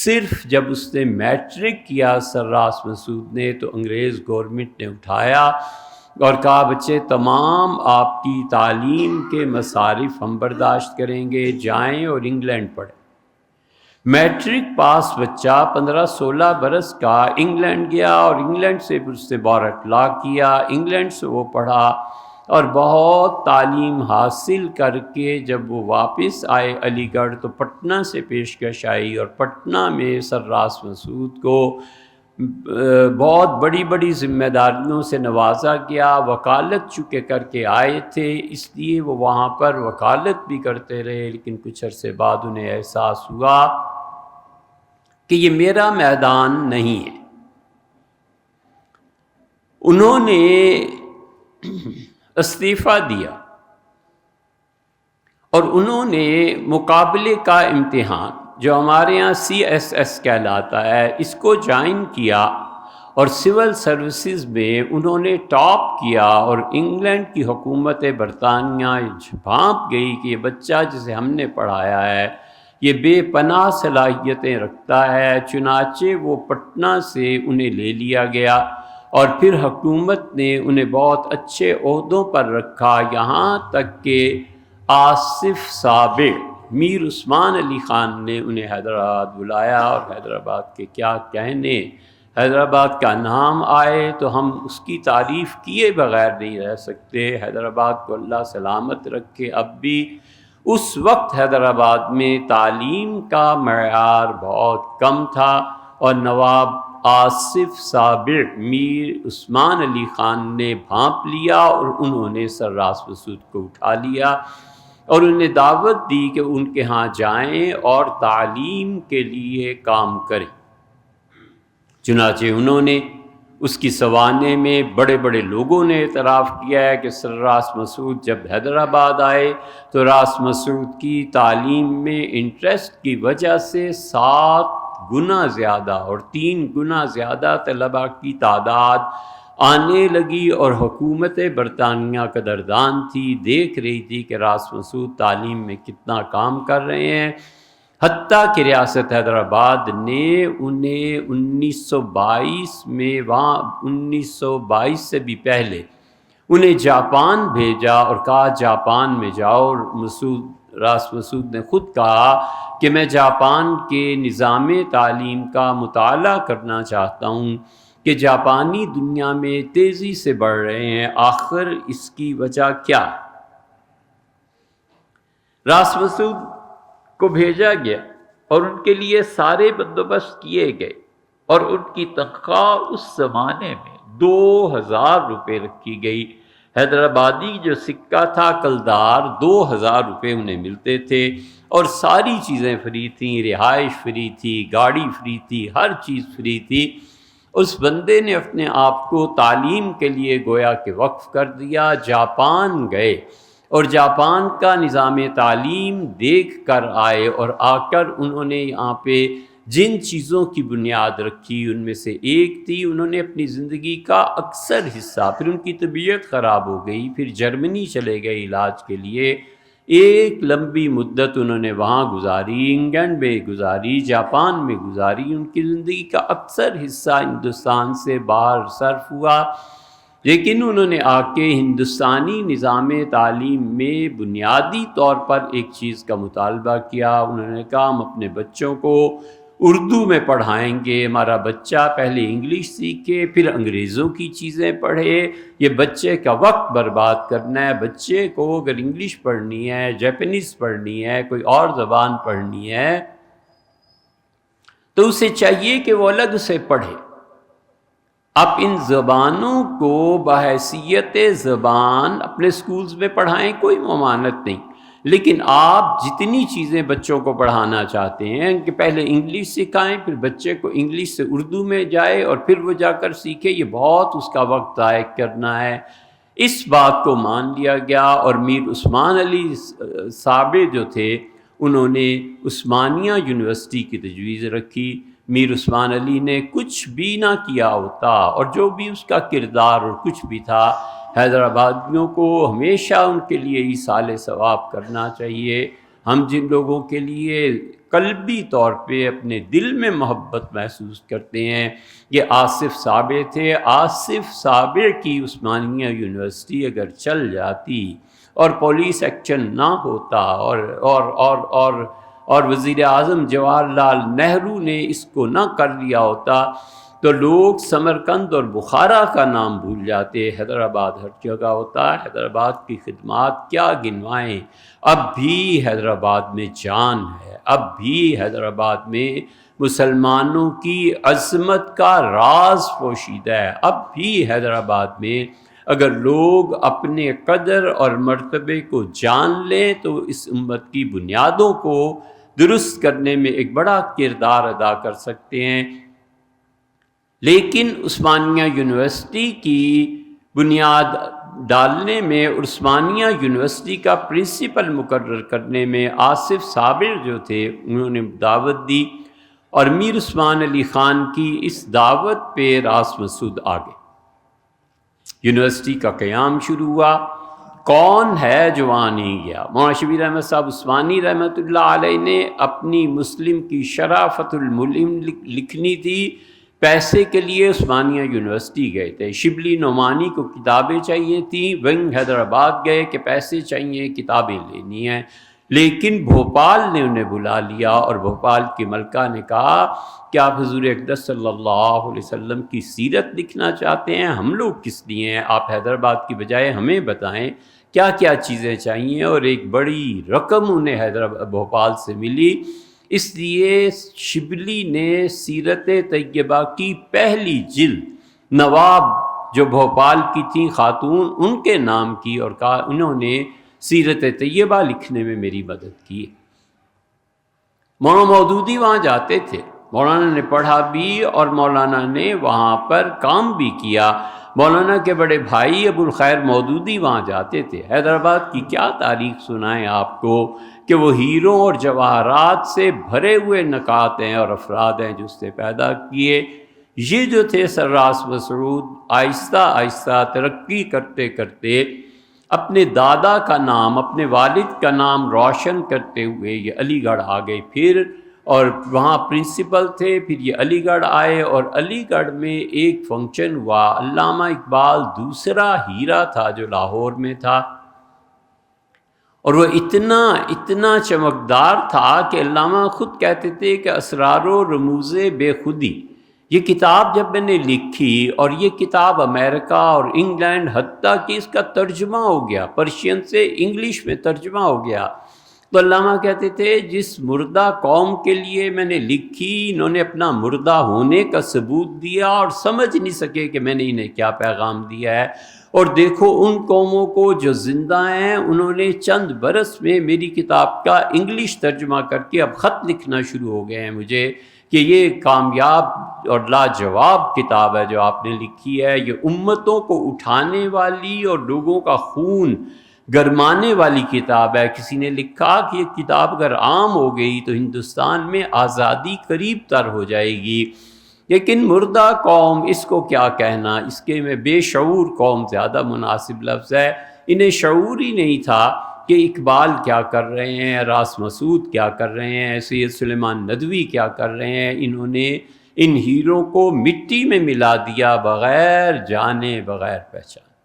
صرف جب اس نے میٹرک کیا سرراس مسعود نے تو انگریز گورنمنٹ نے اٹھایا اور کہا بچے تمام آپ کی تعلیم کے مصارف ہم برداشت کریں گے، جائیں اور انگلینڈ پڑھیں۔ میٹرک پاس بچہ 15-16 برس کا انگلینڈ گیا اور انگلینڈ سے پھر اس نے بارٹ لا کیا، انگلینڈ سے وہ پڑھا اور بہت تعلیم حاصل کر کے جب وہ واپس آئے علی گڑھ تو پٹنہ سے پیشکش آئی اور پٹنہ میں سرراس مسعود کو بہت بڑی بڑی ذمہ داریوں سے نوازا گیا۔ وکالت چونکہ کر کے آئے تھے اس لیے وہ وہاں پر وکالت بھی کرتے رہے، لیکن کچھ عرصے بعد انہیں احساس ہوا کہ یہ میرا میدان نہیں ہے۔ انہوں نے استعفیٰ دیا اور انہوں نے مقابلے کا امتحان جو ہمارے ہاں CSS کہلاتا ہے اس کو جوائن کیا اور سول سروسز میں انہوں نے ٹاپ کیا، اور انگلینڈ کی حکومت برطانیہ بھانپ گئی کہ یہ بچہ جسے ہم نے پڑھایا ہے یہ بے پناہ صلاحیتیں رکھتا ہے، چنانچہ وہ پٹنہ سے انہیں لے لیا گیا اور پھر حکومت نے انہیں بہت اچھے عہدوں پر رکھا، یہاں تک کہ آصف صابر میر عثمان علی خان نے انہیں حیدرآباد بلایا، اور حیدرآباد کے کیا کہنے، حیدرآباد کا نام آئے تو ہم اس کی تعریف کیے بغیر نہیں رہ سکتے۔ حیدرآباد کو اللہ سلامت رکھے، اب بھی اس وقت حیدرآباد میں تعلیم کا معیار بہت کم تھا، اور نواب آصف صابر میر عثمان علی خان نے بھانپ لیا اور انہوں نے سرراس مسعود کو اٹھا لیا اور انہیں دعوت دی کہ ان کے ہاں جائیں اور تعلیم کے لیے کام کریں۔ چنانچہ انہوں نے اس کی سوانح میں بڑے بڑے لوگوں نے اعتراف کیا ہے کہ سرراس مسعود جب حیدرآباد آئے تو راس مسعود کی تعلیم میں انٹرسٹ کی وجہ سے 7 گنا زیادہ اور 3 گنا زیادہ طلباء کی تعداد آنے لگی، اور حکومت برطانیہ قدردان تھی، دیکھ رہی تھی کہ راس مسعود تعلیم میں کتنا کام کر رہے ہیں، حتیٰ کہ ریاست حیدرآباد نے انہیں 1922 میں وہاں 1922 سے بھی پہلے انہیں جاپان بھیجا اور کہا جاپان میں جاؤ، اور راس مسعود نے خود کہا کہ میں جاپان کے نظام تعلیم کا مطالعہ کرنا چاہتا ہوں کہ جاپانی دنیا میں تیزی سے بڑھ رہے ہیں، آخر اس کی وجہ کیا ہے؟ راس مسعود کو بھیجا گیا اور ان کے لیے سارے بندوبست کیے گئے، اور ان کی تنخواہ اس زمانے میں 2000 روپے رکھی گئی۔ حیدرآبادی جو سکہ تھا کلدار 2000 روپے انہیں ملتے تھے، اور ساری چیزیں فری تھیں، رہائش فری تھی، گاڑی فری تھی، ہر چیز فری تھی۔ اس بندے نے اپنے آپ کو تعلیم کے لیے گویا کہ وقف کر دیا، جاپان گئے اور جاپان کا نظام تعلیم دیکھ کر آئے، اور آ کر انہوں نے یہاں پہ جن چیزوں کی بنیاد رکھی ان میں سے ایک تھی انہوں نے اپنی زندگی کا اکثر حصہ، پھر ان کی طبیعت خراب ہو گئی، پھر جرمنی چلے گئے علاج کے لیے، ایک لمبی مدت انہوں نے وہاں گزاری، انگلینڈ میں گزاری، جاپان میں گزاری، ان کی زندگی کا اکثر حصہ ہندوستان سے باہر صرف ہوا، لیکن انہوں نے آ کے ہندوستانی نظام تعلیم میں بنیادی طور پر ایک چیز کا مطالبہ کیا۔ انہوں نے کہا ہم اپنے بچوں کو اردو میں پڑھائیں گے، ہمارا بچہ پہلے انگلش سیکھے پھر انگریزوں کی چیزیں پڑھے، یہ بچے کا وقت برباد کرنا ہے۔ بچے کو اگر انگلش پڑھنی ہے، جاپانیز پڑھنی ہے، کوئی اور زبان پڑھنی ہے تو اسے چاہیے کہ وہ الگ سے پڑھے۔ آپ ان زبانوں کو بحیثیت زبان اپنے سکولز میں پڑھائیں، کوئی ممانعت نہیں، لیکن آپ جتنی چیزیں بچوں کو پڑھانا چاہتے ہیں کہ پہلے انگلش سکھائیں، پھر بچے کو انگلش سے اردو میں جائے اور پھر وہ جا کر سیکھے، یہ بہت اس کا وقت ضائع کرنا ہے۔ اس بات کو مان لیا گیا، اور میر عثمان علی صابر جو تھے انہوں نے عثمانیہ یونیورسٹی کی تجویز رکھی۔ میر عثمان علی نے کچھ بھی نہ کیا ہوتا، اور جو بھی اس کا کردار اور کچھ بھی تھا، حیدرآبادیوں کو ہمیشہ ان کے لیے ایصال ثواب کرنا چاہیے۔ ہم جن لوگوں کے لیے قلبی طور پہ اپنے دل میں محبت محسوس کرتے ہیں، یہ آصف صابر تھے۔ آصف صابر کی عثمانیہ یونیورسٹی اگر چل جاتی اور پولیس ایکشن نہ ہوتا اور وزیر اعظم جواہر لال نہرو نے اس کو نہ کر لیا ہوتا تو لوگ سمرقند اور بخارا کا نام بھول جاتے۔ حیدرآباد ہر جگہ ہوتا۔ حیدرآباد کی خدمات کیا گنوائیں، اب بھی حیدرآباد میں جان ہے، اب بھی حیدرآباد میں مسلمانوں کی عظمت کا راز پوشیدہ ہے۔ اب بھی حیدرآباد میں اگر لوگ اپنے قدر اور مرتبے کو جان لیں تو اس امت کی بنیادوں کو درست کرنے میں ایک بڑا کردار ادا کر سکتے ہیں۔ لیکن عثمانیہ یونیورسٹی کی بنیاد ڈالنے میں، عثمانیہ یونیورسٹی کا پرنسپل مقرر کرنے میں آصف صابر جو تھے انہوں نے دعوت دی، اور میر عثمان علی خان کی اس دعوت پہ راس مسعود آگے یونیورسٹی کا قیام شروع ہوا۔ کون ہے جو وہاں نہیں گیا؟ مولانا شبیر احمد صاحب عثمانی رحمۃ اللہ علیہ نے اپنی مسلم کی شرح فتح الملم لکھنی تھی، پیسے کے لیے عثمانیہ یونیورسٹی گئے تھے۔ شبلی نعمانی کو کتابیں چاہیے تھیں، ونگ حیدرآباد گئے کہ پیسے چاہیے، کتابیں لینی ہیں، لیکن بھوپال نے انہیں بلا لیا اور بھوپال کی ملکہ نے کہا کہ آپ حضور اقدس صلی اللہ علیہ وسلم کی سیرت لکھنا چاہتے ہیں، ہم لوگ کس لیے ہیں؟ آپ حیدرآباد کی بجائے ہمیں بتائیں کیا کیا چیزیں چاہیے، اور ایک بڑی رقم انہیں حیدرآباد بھوپال سے ملی۔ اس لیے شبلی نے سیرت طیبہ کی پہلی جلد نواب جو بھوپال کی تھیں خاتون ان کے نام کی، اور کہا انہوں نے سیرت طیبہ لکھنے میں میری مدد کی۔ مولانا مودودی وہاں جاتے تھے، مولانا نے پڑھا بھی اور مولانا نے وہاں پر کام بھی کیا۔ مولانا کے بڑے بھائی ابو الخیر مودودی وہاں جاتے تھے۔ حیدرآباد کی کیا تاریخ سنائیں آپ کو کہ وہ ہیروں اور جواہرات سے بھرے ہوئے نکات ہیں اور افراد ہیں جو اس سے پیدا کیے۔ یہ جو تھے سر راس مسعود آہستہ آہستہ ترقی کرتے کرتے اپنے دادا کا نام، اپنے والد کا نام روشن کرتے ہوئے یہ علی گڑھ آ گئے، پھر اور وہاں پرنسپل تھے، پھر یہ علی گڑھ آئے، اور علی گڑھ میں ایک فنکشن ہوا۔ علامہ اقبال دوسرا ہیرا تھا جو لاہور میں تھا، اور وہ اتنا چمکدار تھا کہ علامہ خود کہتے تھے کہ اسرار و رموز بے خودی، یہ کتاب جب میں نے لکھی اور یہ کتاب امریکہ اور انگلینڈ حتیٰ کہ اس کا ترجمہ ہو گیا، پرشین سے انگلش میں ترجمہ ہو گیا، تو علامہ کہتے تھے جس مردہ قوم کے لیے میں نے لکھی، انہوں نے اپنا مردہ ہونے کا ثبوت دیا اور سمجھ نہیں سکے کہ میں نے انہیں کیا پیغام دیا ہے، اور دیکھو ان قوموں کو جو زندہ ہیں انہوں نے چند برس میں میری کتاب کا انگلش ترجمہ کر کے اب خط لکھنا شروع ہو گئے ہیں مجھے کہ یہ کامیاب اور لاجواب کتاب ہے جو آپ نے لکھی ہے، یہ امتوں کو اٹھانے والی اور لوگوں کا خون گرمانے والی کتاب ہے۔ کسی نے لکھا کہ یہ کتاب اگر عام ہو گئی تو ہندوستان میں آزادی قریب تر ہو جائے گی، لیکن مردہ قوم اس کو کیا کہنا، اس کے میں بے شعور قوم زیادہ مناسب لفظ ہے۔ انہیں شعور ہی نہیں تھا کہ اقبال کیا کر رہے ہیں، راس مسعود کیا کر رہے ہیں، سید سلیمان ندوی کیا کر رہے ہیں۔ انہوں نے ان ہیروں کو مٹی میں ملا دیا بغیر جانے بغیر پہچانے۔